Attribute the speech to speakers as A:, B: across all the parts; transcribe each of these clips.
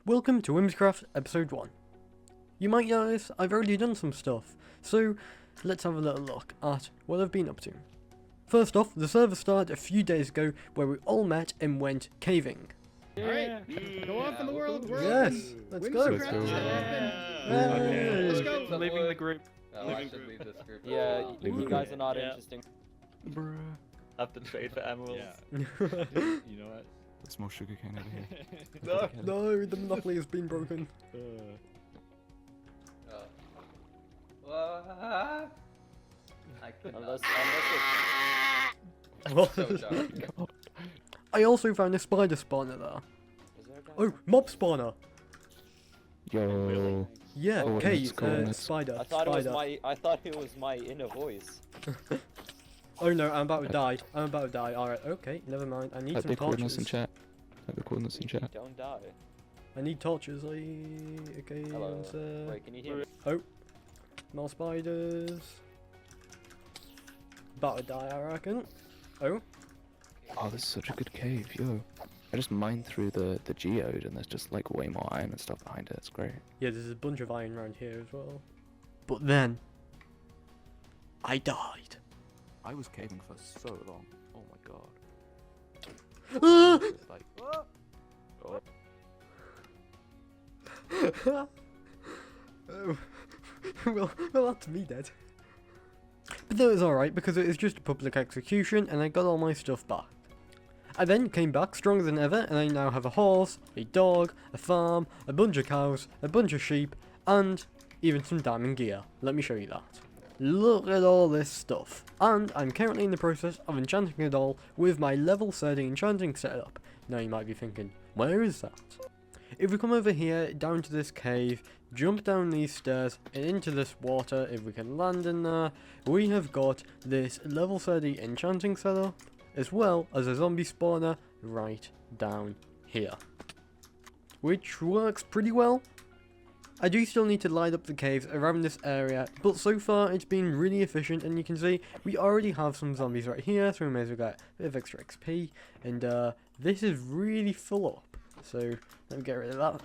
A: Welcome to Whimsicraft episode 1. You might notice I've already done some stuff, so let's have a little look at what I've been up to. First off, the server started a few days ago where we all met and went caving.
B: Alright, go off in the world,
A: Yes, let's go.
B: Let's go.
A: Let's
B: go.
C: I'm leaving the group.
D: Oh, I should leave this group.
C: Yeah,
D: Leave
C: you guys are not interesting.
E: Bruh.
C: I have to trade for emeralds.
B: You know what?
E: There's more sugarcane over here.
A: No, no, the monopoly has been broken.
D: I could
C: Unless
A: What?
D: So dumb.
A: I also found a spider spawner there.
C: is there a guy?
A: Oh, mob spawner.
E: Yo.
A: Yeah,
E: Coordinates,
A: okay,
E: coordinates.
A: spider,
C: I thought
A: spider.
C: it was my inner voice.
A: Oh no, I'm about to die. I'm about to die. Alright, okay, never mind. I need
E: Type
A: some
E: the coordinates in
A: torches.
E: chat. Type the coordinates in chat.
C: Don't die.
A: I need torches. Okay,
C: Hello.
A: and,
C: Wait, can you hear me?
A: Oh, more spiders. About to die, I reckon. Oh,
E: Oh, this is such a good cave, yo. I just mined through the geode and there's just like way more iron and stuff behind it. It's great.
A: yeah, there's a bunch of iron around here as well. But then, I died.
E: I was caving for so long. Oh my god.
A: Ah!
E: It's like, oh.
A: Oh. well, that's me dead. But that was alright because it was just a public execution and I got all my stuff back. I then came back stronger than ever and I now have a horse, a dog, a farm, a bunch of cows, a bunch of sheep, and even some diamond gear. Let me show you that. Look at all this stuff. And I'm currently in the process of enchanting it all with my level 30 enchanting setup. Now you might be thinking, where is that? If we come over here, down to this cave, jump down these stairs and into this water, if we can land in there, we have got this level 30 enchanting setup, as well as a zombie spawner right down here. Which works pretty well. I do still need to light up the caves around this area, but so far it's been really efficient, and you can see we already have some zombies right here, so we may as well get a bit of extra XP, and this is really full up, so let me get rid of that.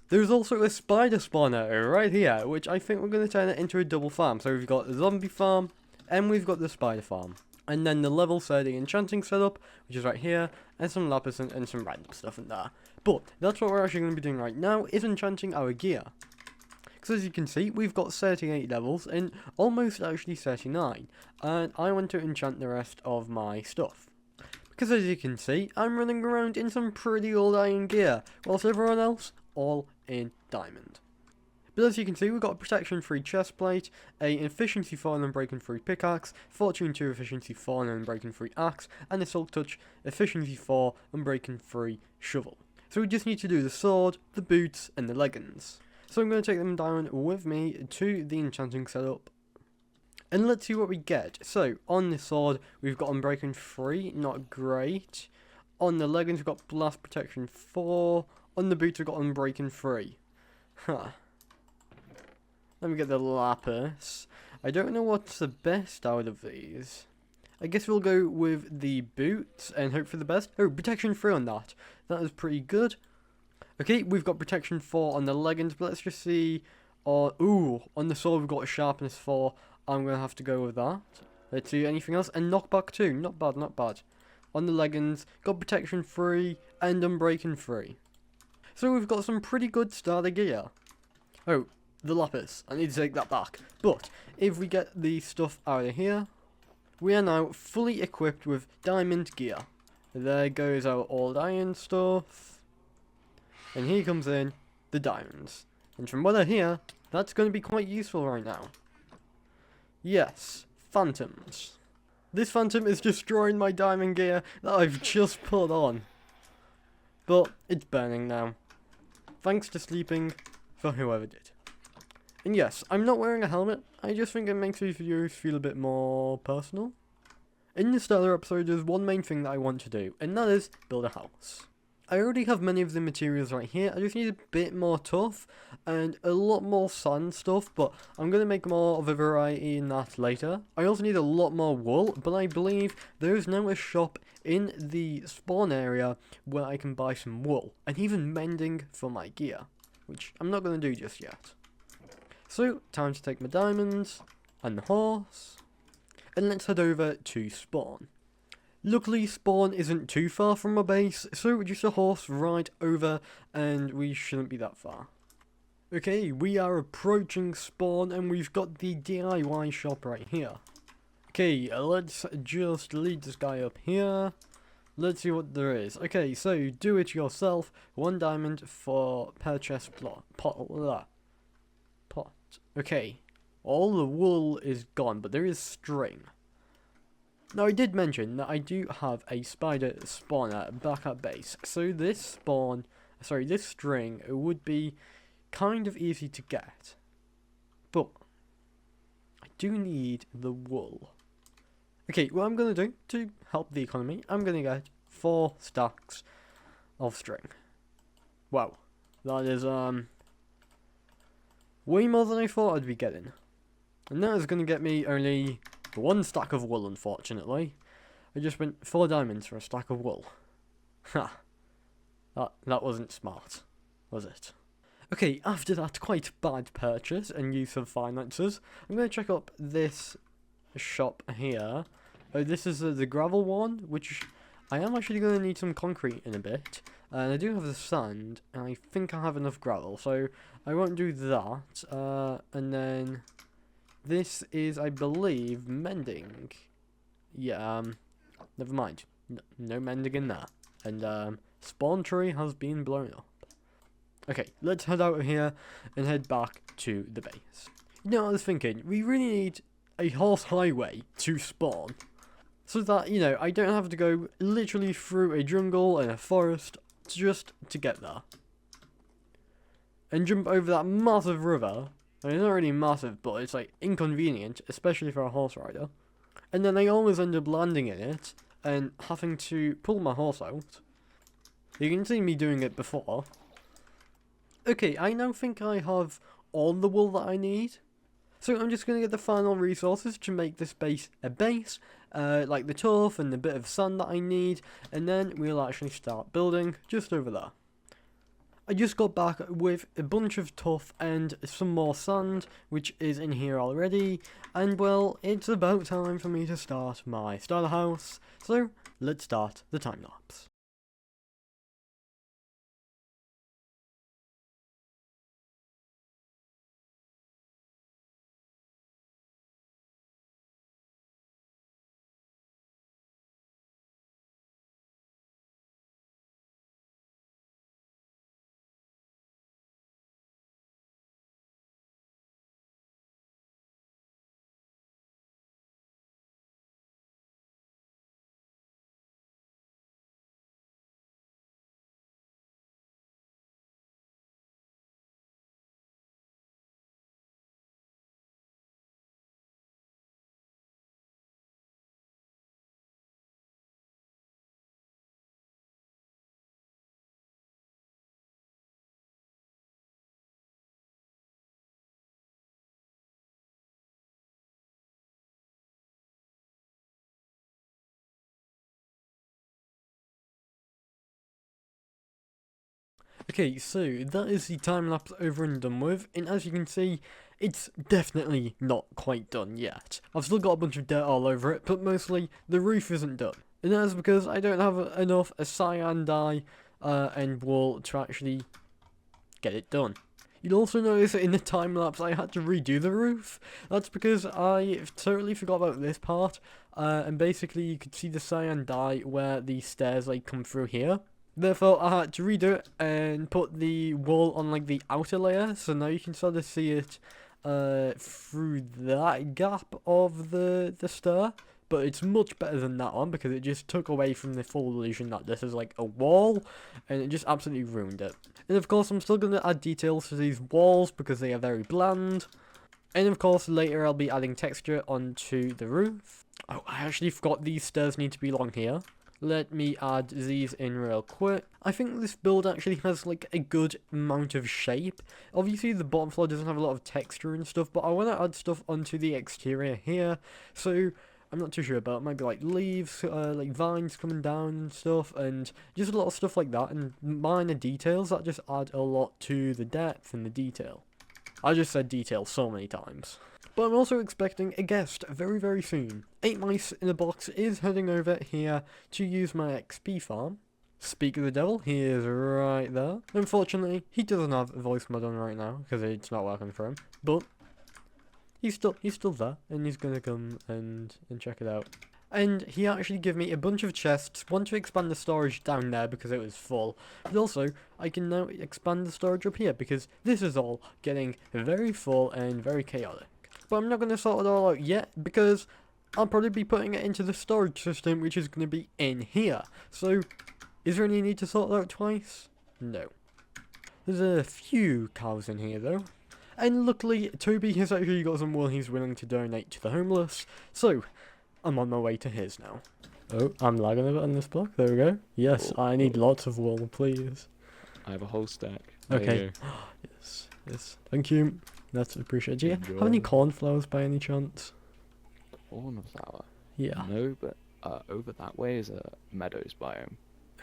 A: There's also a spider spawner right here, which I think we're going to turn it into a double farm. So we've got the zombie farm, and we've got the spider farm. And then the level 30 enchanting setup, which is right here, and some lapis and some random stuff in there. But that's what we're actually going to be doing right now, is enchanting our gear. Because as you can see, we've got 38 levels, and almost actually 39. And I want to enchant the rest of my stuff. Because as you can see, I'm running around in some pretty old iron gear, whilst everyone else, all in diamond. But as you can see, we've got a protection 3 chest plate, a efficiency 4 and unbreaking 3 pickaxe, fortune 2 efficiency 4 and unbreaking 3 axe, and a silk touch efficiency 4 unbreaking 3 shovel. So we just need to do the sword, the boots, and the leggings. So I'm going to take them down with me to the enchanting setup. And let's see what we get. So, on the sword, we've got unbreaking 3, not great. On the leggings, we've got blast protection 4. On the boots, we've got unbreaking 3. Huh. Let me get the lapis. I don't know what's the best out of these. I guess we'll go with the boots and hope for the best. Oh, protection 3 on that. That is pretty good. Okay, we've got protection 4 on the leggings, but let's just see. Ooh, on the sword, we've got a sharpness 4. I'm going to have to go with that. Let's see, anything else? And knockback 2. Not bad, not bad. On the leggings, got protection 3 and unbreaking 3. So we've got some pretty good starter gear. Oh, the lapis. I need to take that back. But if we get the stuff out of here, we are now fully equipped with diamond gear. There goes our old iron stuff. And here comes in the diamonds. And from what I hear, that's going to be quite useful right now. Yes, phantoms. This phantom is destroying my diamond gear that I've just put on. But it's burning now. Thanks to sleeping for whoever did. And yes, I'm not wearing a helmet. I just think it makes these videos feel a bit more personal. In this other episode, there's one main thing that I want to do, and that is build a house. I already have many of the materials right here. I just need a bit more tuff and a lot more sand stuff, but I'm going to make more of a variety in that later. I also need a lot more wool, but I believe there is now a shop in the spawn area where I can buy some wool and even mending for my gear, which I'm not going to do just yet. So, time to take my diamonds and the horse, and let's head over to spawn. Luckily, spawn isn't too far from my base, so just a horse ride over and we shouldn't be that far. Okay, we are approaching spawn and we've got the DIY shop right here. Okay, let's just lead this guy up here. Let's see what there is. Okay, so do it yourself. 1 diamond for purchase pot. Okay, all the wool is gone, but there is string. Now, I did mention that I do have a spider spawner back at base, so this string would be kind of easy to get. But I do need the wool. Okay, what I'm going to do to help the economy, I'm going to get 4 stacks of string. Wow, that is way more than I thought I'd be getting. And that is going to get me only 1 stack of wool, unfortunately. I just spent 4 diamonds for a stack of wool. Ha. That wasn't smart, was it? Okay, after that quite bad purchase and use of finances, I'm going to check up this shop here. Oh, this is the gravel one, which I am actually going to need some concrete in a bit. And I do have the sand, and I think I have enough gravel, so I won't do that. And then this is, I believe, mending. Yeah, never mind. No mending in there. And spawn tree has been blown up. Okay, let's head out of here and head back to the base. You know, I was thinking, we really need a horse highway to spawn. So that, you know, I don't have to go literally through a jungle and a forest just to get there. And jump over that massive river. I mean, it's not really massive, but it's like inconvenient, especially for a horse rider. And then I always end up landing in it and having to pull my horse out. You can see me doing it before. Okay, I now think I have all the wool that I need. So I'm just going to get the final resources to make this base a base, like the turf and the bit of sand that I need, and then we'll actually start building just over there. I just got back with a bunch of turf and some more sand, which is in here already, and well, it's about time for me to start my starter house, so let's start the time lapse. Okay, so that is the time lapse over and done with, and as you can see, it's definitely not quite done yet. I've still got a bunch of dirt all over it, but mostly the roof isn't done. And that is because I don't have enough cyan dye and wool to actually get it done. You'll also notice that in the time lapse I had to redo the roof. That's because I totally forgot about this part, and basically you could see the cyan dye where the stairs like come through here. Therefore, I had to redo it and put the wool on like the outer layer, so now you can sort of see it through that gap of the stair. But it's much better than that one because it just took away from the full illusion that this is like a wall, and it just absolutely ruined it. And of course, I'm still going to add details to these walls because they are very bland. And of course, later I'll be adding texture onto the roof. Oh, I actually forgot these stairs need to be along here. Let me add these in real quick. I think this build actually has like a good amount of shape. Obviously the bottom floor doesn't have a lot of texture and stuff, but I want to add stuff onto the exterior here. So I'm not too sure, but it might be like leaves, like vines coming down and stuff, and just a lot of stuff like that, and minor details that just add a lot to the depth and the detail. I just said detail so many times. But I'm also expecting a guest very, very soon. 8 Mice in a Box is heading over here to use my XP farm. Speak of the devil, he is right there. Unfortunately, he doesn't have a voice mod on right now, because it's not working for him. But he's still there, and he's gonna come and check it out. And he actually gave me a bunch of chests, one to expand the storage down there because it was full, but also I can now expand the storage up here because this is all getting very full and very chaotic. But I'm not going to sort it all out yet because I'll probably be putting it into the storage system, which is going to be in here. So, is there any need to sort it out twice? No. There's a few cows in here though. And luckily, Toby has actually got some wool he's willing to donate to the homeless. So, I'm on my way to his now. Oh, I'm lagging a bit on this block. There we go. Yes, I need lots of wool, please.
E: I have a whole stack. There you
A: Okay.
E: go.
A: Yes. Thank you. That's appreciated. Do you have any
E: Enjoy.
A: cornflowers by any chance?
E: Cornflower.
A: Yeah.
E: No, but over that way is a meadows biome.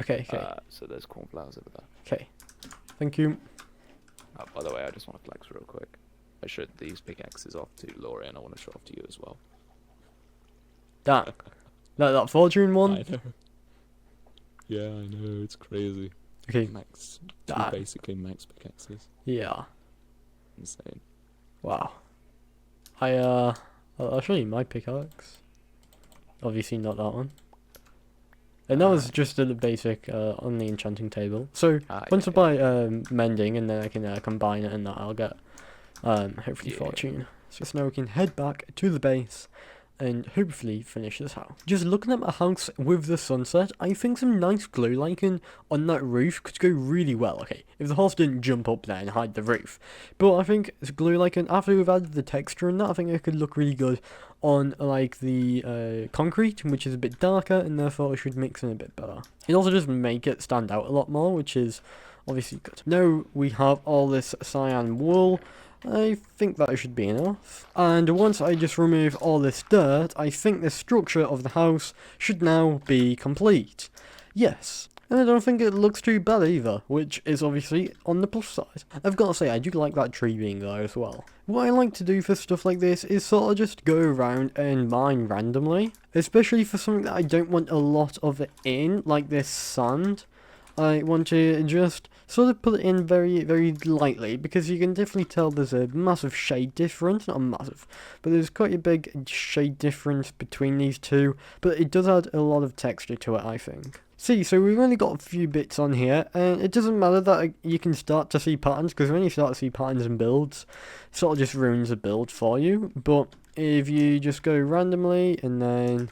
A: Okay, okay.
E: So there's cornflowers over there.
A: Okay. Thank you.
E: By the way, I just want to flex real quick. I showed these pickaxes off to Laurie, and I want to show off to you as well.
A: That fortune one?
E: I know. Yeah, I know. It's crazy.
A: Okay.
E: Max. Two
A: Ah.
E: basically max pickaxes.
A: Yeah.
E: Insane.
A: Wow. I'll show you my pickaxe. Obviously not that one. And that was just a basic on the enchanting table. So once I buy mending and then I can combine it and that I'll get hopefully
E: Yeah.
A: fortune. So now we can head back to the base and hopefully finish this house. Just looking at my house with the sunset, I think some nice glow lichen on that roof could go really well. Okay, if the horse didn't jump up there and hide the roof. But I think glow lichen, after we've added the texture in that, I think it could look really good on like the concrete, which is a bit darker, and therefore it should mix in a bit better. It also just make it stand out a lot more, which is obviously good. Now we have all this cyan wool. I think that should be enough. And once I just remove all this dirt, I think the structure of the house should now be complete. Yes. And I don't think it looks too bad either, which is obviously on the plus side. I've got to say, I do like that tree being there as well. What I like to do for stuff like this is sort of just go around and mine randomly. Especially for something that I don't want a lot of it in, like this sand. I want to just sort of put it in very, very lightly, because you can definitely tell there's a massive shade difference. Not massive, but there's quite a big shade difference between these two, but it does add a lot of texture to it, I think. See, so we've only got a few bits on here, and it doesn't matter that you can start to see patterns, because when you start to see patterns and builds, it sort of just ruins the build for you. But if you just go randomly, and then,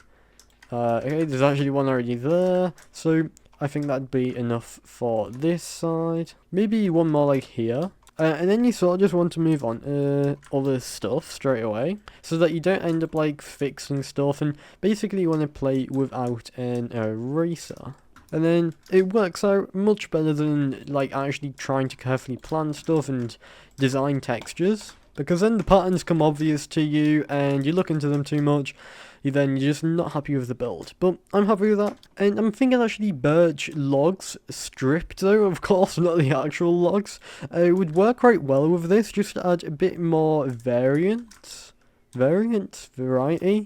A: okay, there's actually one already there, so I think that'd be enough for this side. Maybe one more like here. And then you sort of just want to move on to other stuff straight away, so that you don't end up like fixing stuff, and basically you want to play without an eraser. And then it works out much better than like actually trying to carefully plan stuff and design textures, because then the patterns come obvious to you and you look into them too much, then you're just not happy with the build. But I'm happy with that, and I'm thinking actually birch logs stripped though, of course, not the actual logs, would work quite well with this, just to add a bit more variety,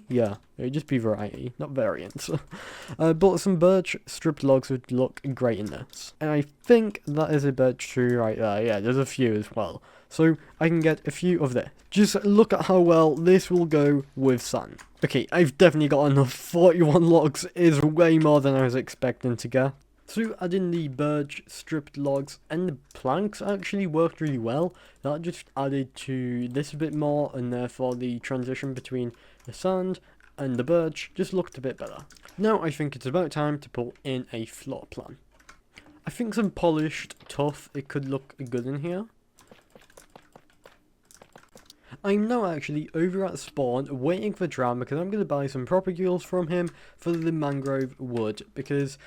A: yeah, it would just be variety, not variance. But some birch stripped logs would look great in this, and I think that is a birch tree right there. Yeah, there's a few as well, so I can get a few of this. Just look at how well this will go with sand. Okay, I've definitely got enough. 41 logs is way more than I was expecting to get. So adding the birch stripped logs and the planks actually worked really well. That just added to this a bit more, and therefore the transition between the sand and the birch just looked a bit better. Now I think it's about time to put in a floor plan. I think some polished tuff, it could look good in here. I'm now actually over at spawn waiting for Dram, because I'm going to buy some propagules from him for the mangrove wood, because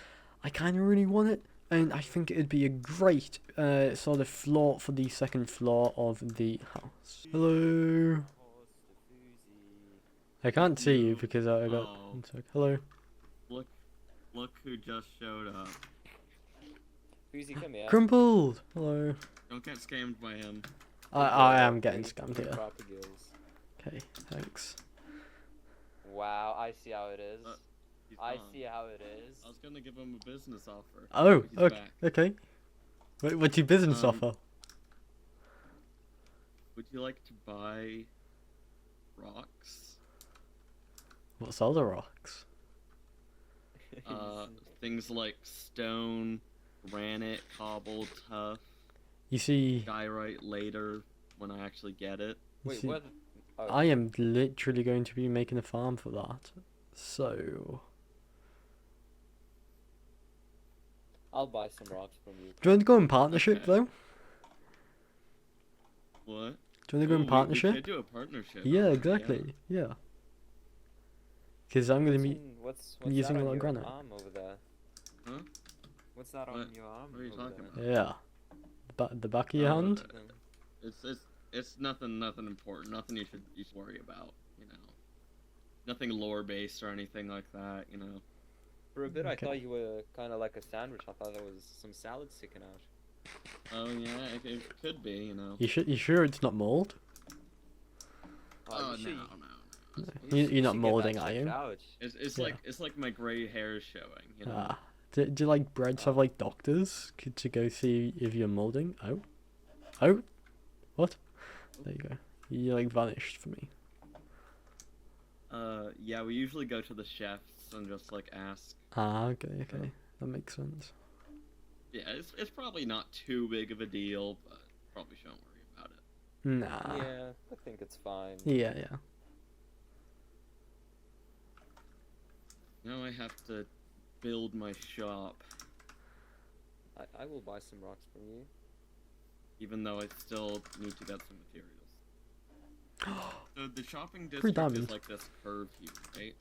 A: I kind of really want it, and I think it'd be a great sort of floor for the second floor of the house. Hello. I can't see you because I got.
F: Oh.
A: One sec. Hello.
F: Look who just showed up.
C: Who's he come here?
A: Crumpled. Hello.
F: Don't get scammed by him.
A: I am getting scammed
C: Big
A: here.
C: proper gills.
A: Okay, thanks.
C: Wow, I see how it is.
F: He's
C: I
F: gone.
C: see how it is.
F: I was gonna give him a business offer.
A: Oh,
F: He's
A: okay.
F: back.
A: Okay. What's your business offer?
F: Would you like to buy rocks?
A: What's all the rocks?
F: Things like stone, granite, cobble, tuff,
A: You see,
F: diorite later when I actually get it.
A: you
C: Wait,
A: see,
C: what? Oh,
A: I am literally going to be making a farm for that. So,
C: I'll buy some rocks from you.
A: do you want to go in partnership
F: Okay.
A: though?
F: What?
A: Do you want to go
F: Ooh,
A: in
F: We
A: partnership?
F: could do a partnership.
A: Yeah,
F: alright,
A: exactly. Yeah. Because I'm gonna be.
C: What's
A: using
C: that
A: a lot
C: on
A: of
C: your
A: granite.
C: arm over there?
F: Huh?
C: What's that on
F: What?
C: your arm?
F: What are you
C: over
F: talking
C: there?
F: about?
A: Yeah. The back of your hand?
F: It's nothing important. Nothing you should worry about. You know. Nothing lore based or anything like that. You know.
C: For a bit, I
A: Okay.
C: thought you were kind of like a sandwich. I thought there was some salad sticking out.
F: Oh yeah, it could be. You know.
A: You sure it's not mold?
F: Oh
C: you should-
F: no.
A: You're
C: you
A: not
C: should get that
A: molding, are
C: checked
A: you?
C: out.
F: It's
A: Yeah.
F: like my gray hair is showing. You know.
A: Ah. Do you like breads have like doctors to go see if you're molding? Oh. Oh. What? There you go. You like vanished for me.
F: Yeah, we usually go to the chefs and just like ask.
A: Ah, okay. That makes sense.
F: Yeah, it's probably not too big of a deal, but probably shouldn't worry about it.
A: Nah.
C: Yeah, I think it's fine.
A: Yeah.
F: Now I have to build my shop,
C: I will buy some rocks from you.
F: even though I still need to get some materials. So the shopping
A: Free
F: district is
A: diamond.
F: like this curve here, right?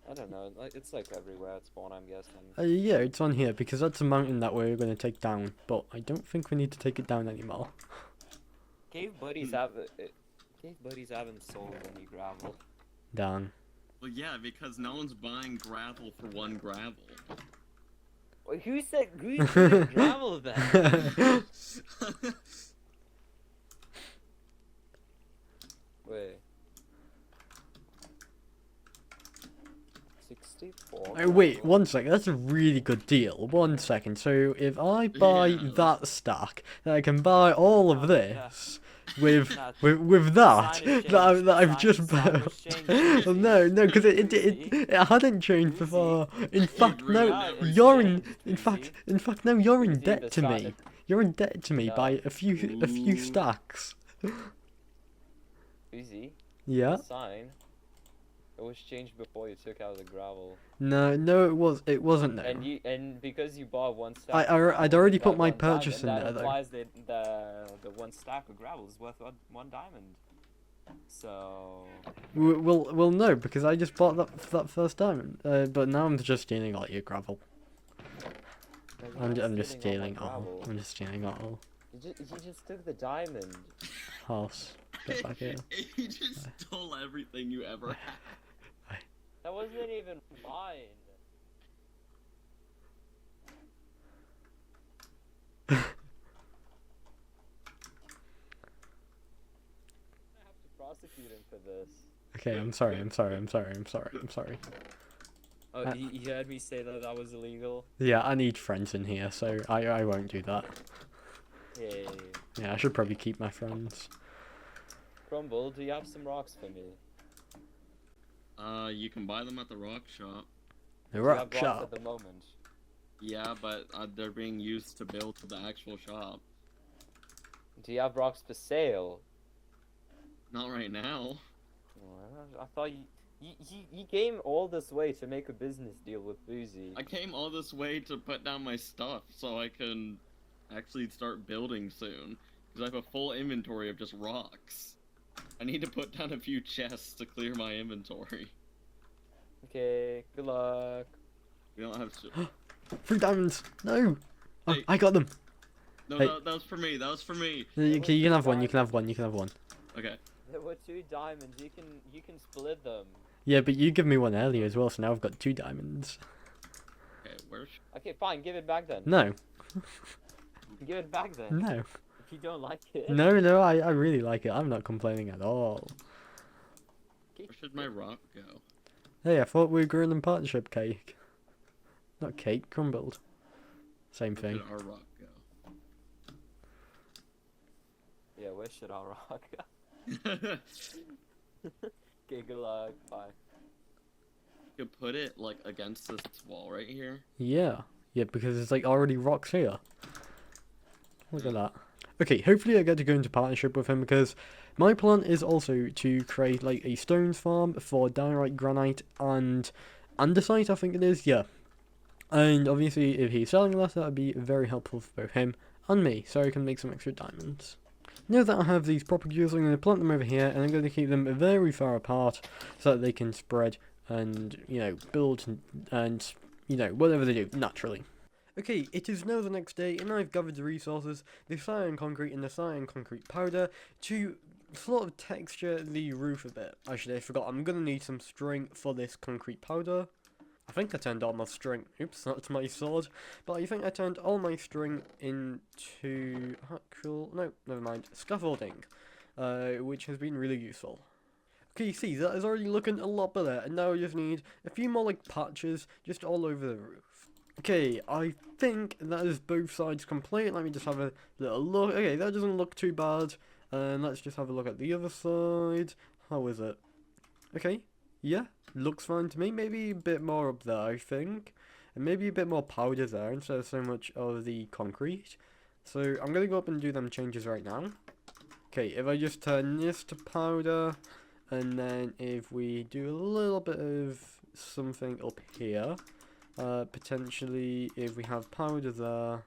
C: I don't know. It's like everywhere at spawn, I'm guessing.
A: Yeah, it's on here because that's a mountain that we're gonna take down, but I don't think we need to take it down anymore.
C: Cave buddies haven't sold any gravel.
A: Down.
F: Well, yeah, because no one's buying gravel for one gravel.
C: Wait, who said gravel then? Wait. 64.
A: Oh, wait,
C: gravel.
A: 1 second. That's a really good deal. 1 second. So if I buy
F: Yeah.
A: that stack, then I can buy all of this with
C: Nah,
A: with that
C: sign has
A: that I've
C: changed.
A: just
C: Sign has
A: built.
C: changed.
A: Well, no, because it hadn't changed before. In fact,
F: really
A: no,
F: never
A: you're in.
C: changed,
A: In fact, no, you're in
C: Easy,
A: debt
C: the
A: to me.
C: sign-
A: You're in debt to me
C: No.
A: by a few stacks.
C: Easy.
A: Yeah.
C: The sign. It was changed before you took out the gravel.
A: No, it wasn't. No.
C: And because you bought one stack.
A: I'd
C: of gravel,
A: already
C: you
A: put
C: got
A: my
C: one diamond,
A: purchase in
C: that
A: there, though.
C: implies that the one stack of gravel is worth one diamond. So.
A: Well, no, because I just bought that first diamond. But now I'm just stealing all your gravel. I'm just stealing all. I'm just stealing all.
C: You just took the diamond.
A: Horse, get back here.
F: You just stole everything you ever had.
C: That wasn't even mine. I have to prosecute him for this.
A: Okay, I'm sorry.
C: Oh, you heard me say that was illegal?
A: Yeah, I need friends in here, so I won't do that.
C: Hey.
A: Yeah, I should probably keep my friends.
C: Crumble, do you have some rocks for me?
F: You can buy them at the rock shop.
A: The
C: Do you have
A: rock
C: rocks
A: shop.
C: at the moment.
F: Yeah, but they're being used to build the actual shop.
C: Do you have rocks for sale?
F: Not right now.
C: Well, I thought you came all this way to make a business deal with Boozy.
F: I came all this way to put down my stuff so I can actually start building soon. Because I have a full inventory of just rocks. I need to put down a few chests to clear my inventory.
C: Okay, good luck.
F: We don't have to.
A: 3 diamonds. No. Oh,
F: Hey.
A: I got them.
F: No,
A: Hey.
F: that was for me. That was for me.
A: You can have one. You can have one.
F: Okay.
C: There were 2 diamonds. You can split them.
A: Yeah, but you give me one earlier as well, so now I've got 2 diamonds.
F: Okay, where's
C: Okay, fine. Give it back then.
A: No,
C: Give it back then.
A: no,
C: If you don't like it.
A: no, I really like it. I'm not complaining at all.
C: Okay.
F: where should my rock go?
A: Hey, I thought we were growing in partnership cake. Not cake, crumbled. Same
F: Where
A: thing.
F: should our rock go?
C: Yeah, where should our rock go? Okay, good luck. Bye.
F: You could put it like against this wall right here.
A: Yeah, yeah, because it's like already rocks here. Look at that. Okay, hopefully I get to go into partnership with him because my plan is also to create like a stones farm for diorite, granite, and andesite, I think it is, yeah. And obviously if he's selling that, that would be very helpful for both him and me, so I can make some extra diamonds. Now that I have these propagules, I'm going to plant them over here, and I'm going to keep them very far apart so that they can spread and, you know, build and you know, whatever they do, naturally. Okay, it is now the next day, and I've gathered the resources, the cyan concrete and the cyan concrete powder, to sort of texture the roof a bit. Actually, I forgot, I'm going to need some string for this concrete powder. I think I turned all my string, oops, that's my sword, but I think I turned all my string into no, never mind, scaffolding, which has been really useful. Okay, see, that is already looking a lot better, and now I just need a few more, like, patches just all over the roof. Okay, I think that is both sides complete. Let me just have a little look. Okay, that doesn't look too bad. And let's just have a look at the other side. How is it? Okay, yeah, looks fine to me. Maybe a bit more up there, I think. And maybe a bit more powder there instead of so much of the concrete. So I'm going to go up and do them changes right now. Okay, if I just turn this to powder, and then if we do a little bit of something up here, potentially if we have powder there,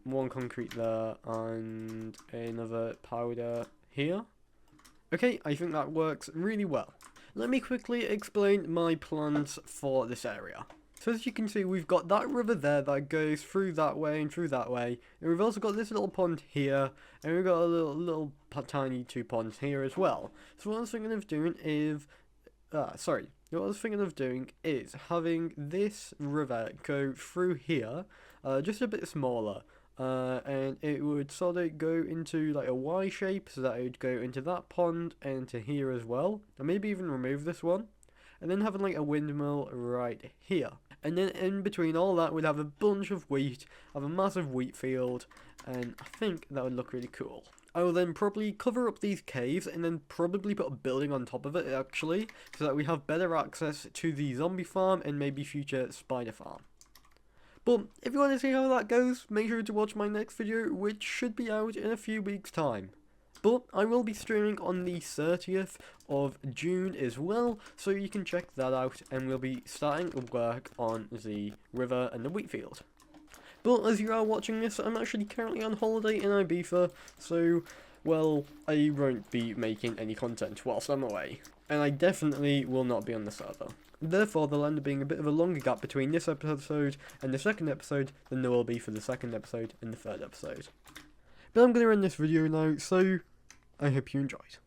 A: one concrete there, and another powder here. Okay, I think that works really well. Let me quickly explain my plans for this area. So as you can see, we've got that river there that goes through that way and through that way, and we've also got this little pond here, and we've got a little tiny 2 ponds here as well. So what I was thinking of doing is, what I was thinking of doing is having this river go through here, just a bit smaller, and it would sort of go into like a Y shape, so that it would go into that pond and into here as well, and maybe even remove this one, and then having like a windmill right here. And then in between all that, we'd have a bunch of wheat, have a massive wheat field, and I think that would look really cool. I will then probably cover up these caves and then probably put a building on top of it actually, so that we have better access to the zombie farm and maybe future spider farm. But if you want to see how that goes, make sure to watch my next video, which should be out in a few weeks' time. But I will be streaming on the 30th of June as well, so you can check that out, and we'll be starting work on the river and the wheat field. But as you are watching this, I'm actually currently on holiday in Ibiza, so, well, I won't be making any content whilst I'm away. And I definitely will not be on the server. Therefore, there'll end up being a bit of a longer gap between this episode and the second episode than there will be for the second episode and the third episode. But I'm going to end this video now, so I hope you enjoyed.